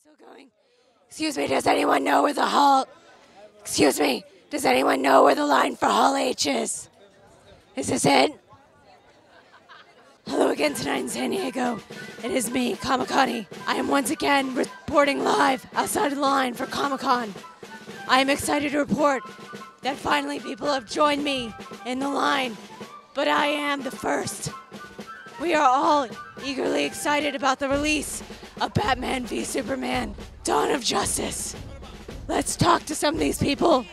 Still going. Excuse me, does anyone know where the hall... Excuse me, does anyone know where the line for Hall H is? Is this it? Hello again tonight in San Diego. It is me, Kamikani. I am once again reporting live outside of the line for Comic-Con. I am excited to report that finally people have joined me in the line, but I am the first. We are all eagerly excited about the release of Batman v Superman: Dawn of Justice. Let's talk to some of these people.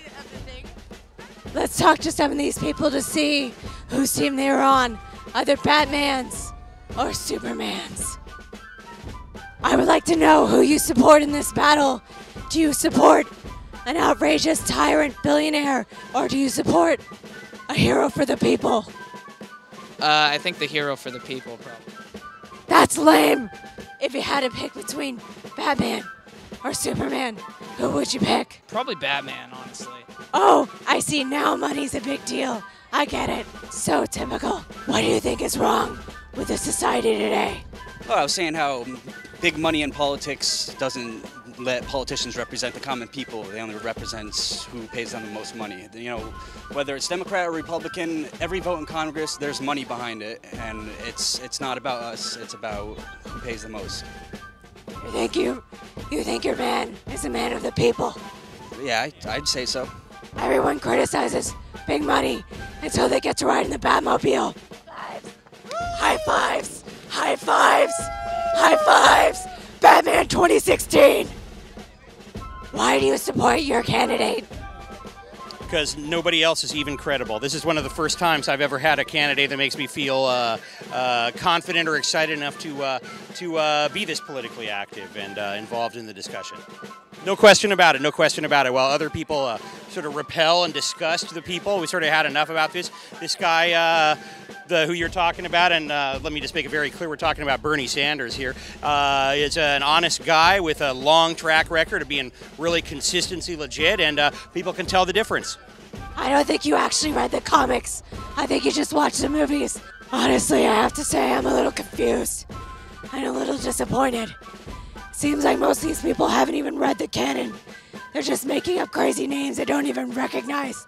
Let's talk to some of these people to see whose team they are on, either Batman's or Superman's. I would like to know who you support in this battle. Do you support an outrageous tyrant billionaire, or do you support a hero for the people? I think the hero for the people, probably. That's lame. If you had to pick between Batman or Superman, who would you pick? Probably Batman, honestly. Oh, I see now money's a big deal. I get it. So typical. What do you think is wrong with the society today? Well, I was saying how big money in politics doesn't let politicians represent the common people. They only represent who pays them the most money. You know, whether it's Democrat or Republican, every vote in Congress, there's money behind it, and it's not about us. It's about who pays the most. You think your man is a man of the people? Yeah, I'd say so. Everyone criticizes big money until they get to ride in the Batmobile. High fives! High fives! High fives! Batman 2016! Why do you support your candidate? Because nobody else is even credible. This is one of the first times I've ever had a candidate that makes me feel confident or excited enough to be this politically active and involved in the discussion. No question about it, no question about it. While other people sort of repel and disgust the people, we sort of had enough about this. This guy, who you're talking about, and let me just make it very clear, we're talking about Bernie Sanders here, is an honest guy with a long track record of being really consistency legit, and people can tell the difference. I don't think you actually read the comics. I think you just watched the movies. Honestly, I have to say I'm a little confused and a little disappointed. Seems like most of these people haven't even read the canon. They're just making up crazy names they don't even recognize.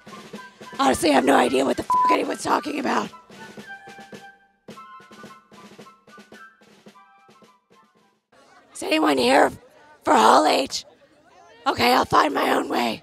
Honestly, I have no idea what the f*** anyone's talking about. Is anyone here for Hall H? Okay, I'll find my own way.